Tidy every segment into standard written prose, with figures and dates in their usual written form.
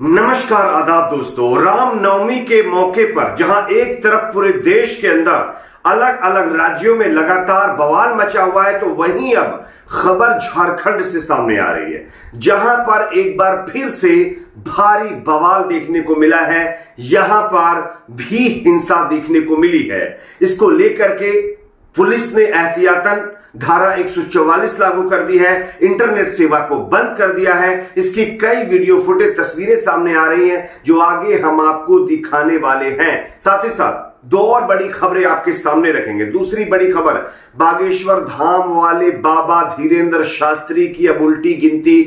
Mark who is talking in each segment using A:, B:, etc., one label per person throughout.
A: नमस्कार आदाब दोस्तों। रामनवमी के मौके पर जहां एक तरफ पूरे देश के अंदर अलग अलग राज्यों में लगातार बवाल मचा हुआ है, तो वहीं अब खबर झारखंड से सामने आ रही है, जहां पर एक बार फिर से भारी बवाल देखने को मिला है। यहां पर भी हिंसा देखने को मिली है। इसको लेकर के पुलिस ने एहतियातन धारा 144 लागू कर दी है, इंटरनेट सेवा को बंद कर दिया है। इसकी कई वीडियो फुटेज तस्वीरें सामने आ रही हैं, जो आगे हम आपको दिखाने वाले हैं। साथ ही साथ दो और बड़ी खबरें आपके सामने रखेंगे। दूसरी बड़ी खबर, बागेश्वर धाम वाले बाबा धीरेंद्र शास्त्री की अब उल्टी गिनती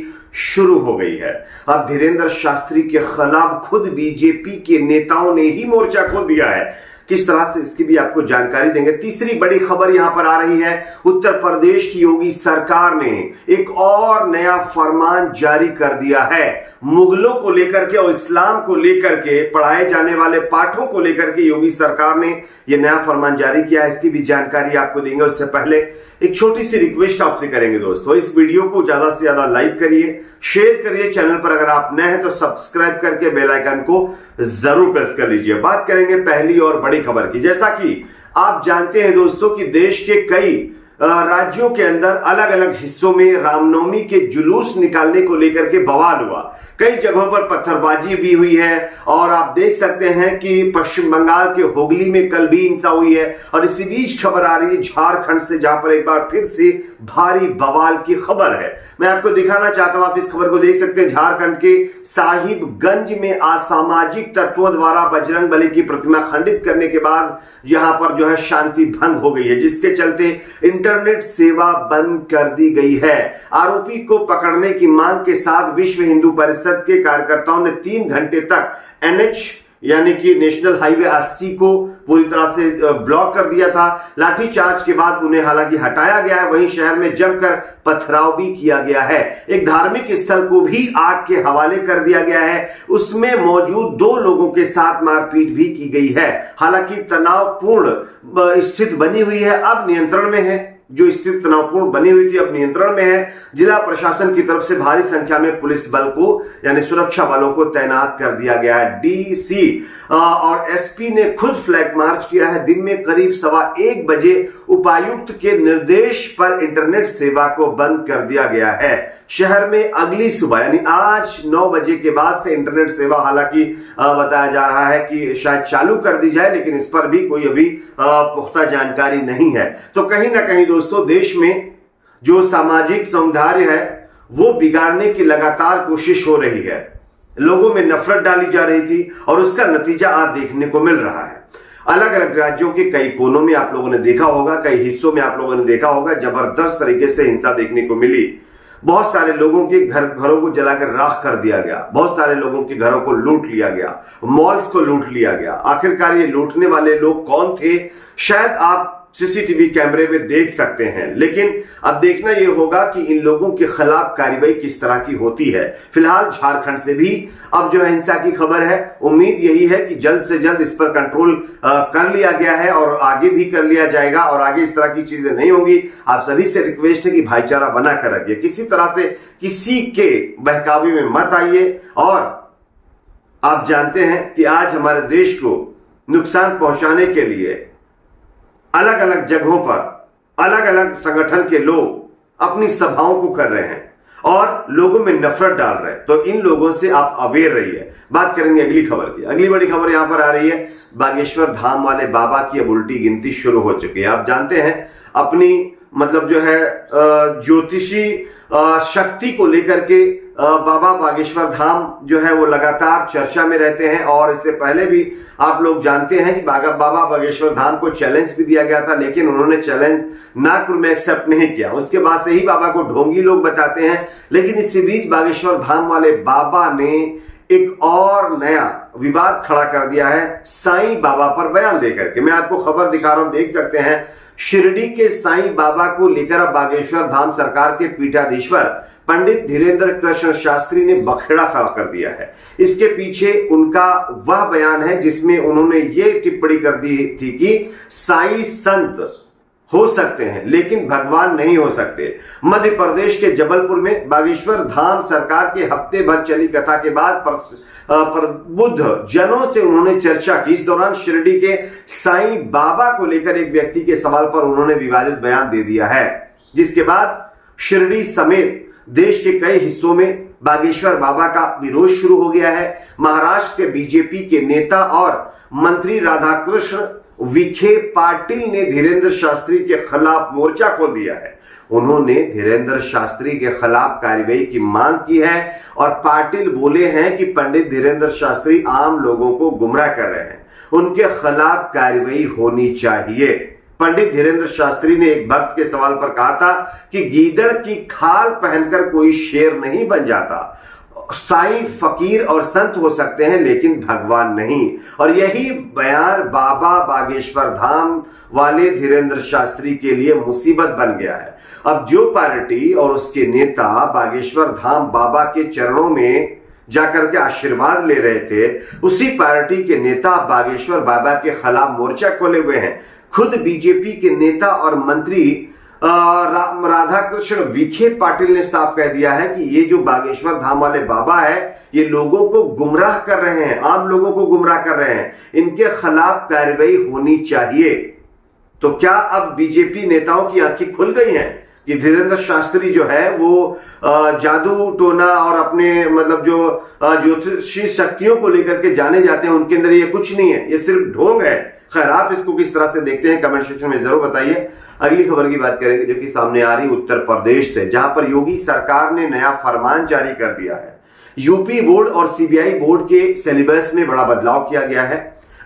A: शुरू हो गई है। अब धीरेंद्र शास्त्री के खिलाफ खुद बीजेपी के नेताओं ने ही मोर्चा खोल दिया है। किस तरह से, इसकी भी आपको जानकारी देंगे। तीसरी बड़ी खबर यहां पर आ रही है, उत्तर प्रदेश की योगी सरकार ने एक और नया फरमान जारी कर दिया है। मुगलों को लेकर के और इस्लाम को लेकर के पढ़ाए जाने वाले पाठों को लेकर के योगी सरकार ने यह नया फरमान जारी किया है। इसकी भी जानकारी आपको देंगे। उससे पहले एक छोटी सी रिक्वेस्ट आपसे करेंगे दोस्तों, इस वीडियो को ज्यादा से ज्यादा लाइक करिए, शेयर करिए। चैनल पर अगर आप नए हैं तो सब्सक्राइब करके बेल आइकन को जरूर प्रेस कर लीजिए। बात करेंगे पहली और बड़ी खबर की। जैसा कि आप जानते हैं दोस्तों कि देश के कई राज्यों के अंदर अलग अलग हिस्सों में रामनवमी के जुलूस निकालने को लेकर के बवाल हुआ। कई जगहों पर पत्थरबाजी भी हुई है और आप देख सकते हैं कि पश्चिम बंगाल के हुगली में कल भी हिंसा हुई है। और इसी बीच खबर आ रही है झारखंड से, जहां पर एक बार फिर से भारी बवाल की खबर है। मैं आपको दिखाना चाहता हूं, आप इस खबर को देख सकते हैं। झारखंड के साहिबगंज में असामाजिक तत्वों द्वारा बजरंग बली की प्रतिमा खंडित करने के बाद यहां पर जो है शांति भंग हो गई है, जिसके चलते इंटरनेट सेवा बंद कर दी गई है। आरोपी को पकड़ने की मांग के साथ विश्व हिंदू परिषद के कार्यकर्ताओं ने 3 घंटे तक NH यानी कि नेशनल हाईवे 80 को पूरी तरह से ब्लॉक कर दिया था। लाठीचार्ज के बाद उन्हें हालांकि हटाया गया है। वहीं शहर में जमकर पथराव भी किया गया है। एक धार्मिक स्थल को भी आग के हवाले कर दिया गया है। उसमें मौजूद 2 लोगों के साथ मारपीट भी की गई है। हालांकि तनावपूर्ण स्थिति बनी हुई है, अब नियंत्रण में है। जो स्थिति तनावपूर्ण बनी हुई थी अब नियंत्रण में है। जिला प्रशासन की तरफ से भारी संख्या में पुलिस बल को यानी सुरक्षा बलों को तैनात कर दिया गया है। DC और SP ने खुद फ्लैग मार्च किया है। दिन में करीब 1:15 बजे उपायुक्त के निर्देश पर इंटरनेट सेवा को बंद कर दिया गया है। शहर में अगली सुबह यानी आज 9 बजे के बाद से इंटरनेट सेवा हालांकि बताया जा रहा है कि शायद चालू कर दी जाए, लेकिन इस पर भी कोई अभी पुख्ता जानकारी नहीं है। तो कहीं ना कहीं दोस्तों देश में जो सामाजिक सौहार्द है वो बिगाड़ने की लगातार कोशिश हो रही है। लोगों में नफरत डाली जा रही थी और उसका नतीजा आज देखने को मिल रहा है। अलग अलग राज्यों के कई कोनों में आप लोगों ने देखा होगा, कई हिस्सों में आप लोगों ने देखा होगा, जबरदस्त तरीके से हिंसा देखने को मिली। बहुत सारे लोगों के घरों को जलाकर राख कर दिया गया। बहुत सारे लोगों के घरों को लूट लिया गया, मॉल्स को लूट लिया गया। आखिरकार ये लूटने वाले लोग कौन थे, शायद आप CCTV कैमरे में देख सकते हैं, लेकिन अब देखना यह होगा कि इन लोगों के खिलाफ कार्रवाई किस तरह की होती है। फिलहाल झारखंड से भी अब जो है हिंसा की खबर है। उम्मीद यही है कि जल्द से जल्द इस पर कंट्रोल कर लिया गया है और आगे भी कर लिया जाएगा और आगे इस तरह की चीजें नहीं होंगी। आप सभी से रिक्वेस्ट है कि भाईचारा बना कर रखिए, किसी तरह से किसी के बहकावे में मत आइए। और आप जानते हैं कि आज हमारे देश को नुकसान पहुंचाने के लिए अलग अलग जगहों पर अलग अलग संगठन के लोग अपनी सभाओं को कर रहे हैं और लोगों में नफरत डाल रहे हैं। तो इन लोगों से आप अवेयर रहिए। बात करेंगे अगली खबर की। अगली बड़ी खबर यहां पर आ रही है, बागेश्वर धाम वाले बाबा की अब उल्टी गिनती शुरू हो चुकी है। आप जानते हैं अपनी मतलब जो है ज्योतिषी शक्ति को लेकर के बाबा बागेश्वर धाम जो है वो लगातार चर्चा में रहते हैं। और इससे पहले भी आप लोग जानते हैं कि बाबा बागेश्वर धाम को चैलेंज भी दिया गया था, लेकिन उन्होंने चैलेंज नागपुर में एक्सेप्ट नहीं किया। उसके बाद से ही बाबा को ढोंगी लोग बताते हैं। लेकिन इसी बीच बागेश्वर धाम वाले बाबा ने एक और नया विवाद खड़ा कर दिया है साईं बाबा पर बयान देकर के। मैं आपको खबर दिखा रहा हूं, देख सकते हैं। शिरडी के साईं बाबा को लेकर अब बागेश्वर धाम सरकार के पीठाधीश्वर पंडित धीरेंद्र कृष्ण शास्त्री ने बखेड़ा खड़ा कर दिया है। इसके पीछे उनका वह बयान है जिसमें उन्होंने ये टिप्पणी कर दी थी कि साईं संत हो सकते हैं लेकिन भगवान नहीं हो सकते। मध्य प्रदेश के जबलपुर में बागेश्वर धाम सरकार के हफ्ते भर चली कथा के बाद प्रबुद्ध जनों से उन्होंने चर्चा की। इस दौरान शिरडी के साईं बाबा को लेकर एक व्यक्ति के सवाल पर उन्होंने विवादित बयान दे दिया है, जिसके बाद शिरडी समेत देश के कई हिस्सों में बागेश्वर बाबा का विरोध शुरू हो गया है। महाराष्ट्र के बीजेपी के नेता और मंत्री राधाकृष्ण विखे पाटिल ने धीरेंद्र शास्त्री के खिलाफ मोर्चा खोल दिया है। उन्होंने धीरेंद्र शास्त्री के खिलाफ कार्रवाई की मांग की है और पाटिल बोले हैं कि पंडित धीरेंद्र शास्त्री आम लोगों को गुमराह कर रहे हैं, उनके खिलाफ कार्रवाई होनी चाहिए। पंडित धीरेंद्र शास्त्री ने एक भक्त के सवाल पर कहा था कि गीदड़ की खाल पहनकर कोई शेर नहीं बन जाता। साईं फकीर और संत हो सकते हैं लेकिन भगवान नहीं। और यही बयान बाबा बागेश्वर धाम वाले धीरेंद्र शास्त्री के लिए मुसीबत बन गया है। अब जो पार्टी और उसके नेता बागेश्वर धाम बाबा के चरणों में जाकर के आशीर्वाद ले रहे थे, उसी पार्टी के नेता बागेश्वर बाबा के खिलाफ मोर्चा खोले हुए हैं। खुद बीजेपी के नेता और मंत्री राधाकृष्ण विखे पाटिल ने साफ कह दिया है कि ये जो बागेश्वर धाम वाले बाबा है, ये लोगों को गुमराह कर रहे हैं, आम लोगों को गुमराह कर रहे हैं, इनके खिलाफ कार्रवाई होनी चाहिए। तो क्या अब बीजेपी नेताओं की आंखें खुल गई हैं कि धीरेंद्र शास्त्री जो है वो जादू टोना और अपने मतलब जो ज्योतिषी शक्तियों को लेकर के जाने जाते हैं, उनके अंदर ये कुछ नहीं है, ये सिर्फ ढोंग है। खैर, आप इसको किस तरह से देखते हैं कमेंट सेक्शन में जरूर बताइए। अगली खबर की बात करेंगे जो कि सामने आ रही उत्तर प्रदेश से, जहां पर योगी सरकार ने नया फरमान जारी कर दिया है। यूपी बोर्ड और सीबीआई बोर्ड के सिलेबस में बड़ा बदलाव किया गया है।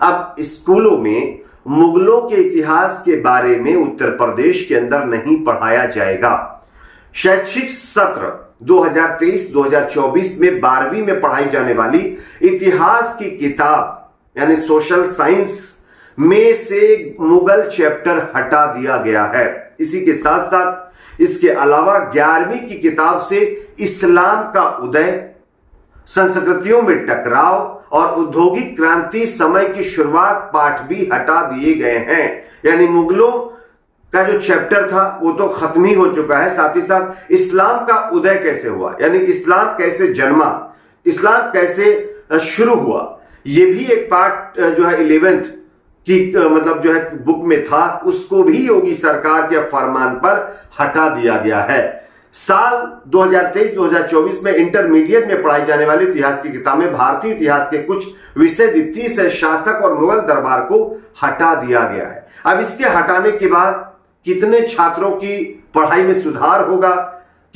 A: अब स्कूलों में मुगलों के इतिहास के बारे में उत्तर प्रदेश के अंदर नहीं पढ़ाया जाएगा। शैक्षिक सत्र 2023-2024 में 12वीं में पढ़ाई जाने वाली इतिहास की किताब यानी सोशल साइंस में से मुगल चैप्टर हटा दिया गया है। इसी के साथ साथ इसके अलावा 11वीं की किताब से इस्लाम का उदय, संस्कृतियों में टकराव और औद्योगिक क्रांति समय की शुरुआत पाठ भी हटा दिए गए हैं। यानी मुगलों का जो चैप्टर था वो तो खत्म ही हो चुका है, साथ ही साथ इस्लाम का उदय कैसे हुआ, यानी इस्लाम कैसे जन्मा, इस्लाम कैसे शुरू हुआ, ये भी एक पार्ट जो है 11th की मतलब जो है बुक में था, उसको भी योगी सरकार के फरमान पर हटा दिया गया है। साल 2023-2024 में इंटरमीडिएट में पढ़ाई जाने वाली इतिहास की किताब में भारतीय इतिहास के कुछ विषय द्वितीय से शासक और मुगल दरबार को हटा दिया गया है। अब इसके हटाने के बाद कितने छात्रों की पढ़ाई में सुधार होगा,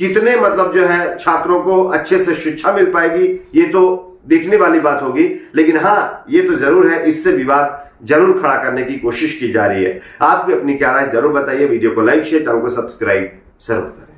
A: कितने मतलब जो है छात्रों को अच्छे से शिक्षा मिल पाएगी, ये तो देखने वाली बात होगी। लेकिन हाँ, ये तो जरूर है, इससे विवाद जरूर खड़ा करने की कोशिश की जा रही है। आप भी अपनी क्या राय जरूर बताइए। वीडियो को लाइक शेयर, चैनल को सब्सक्राइब जरूर करें।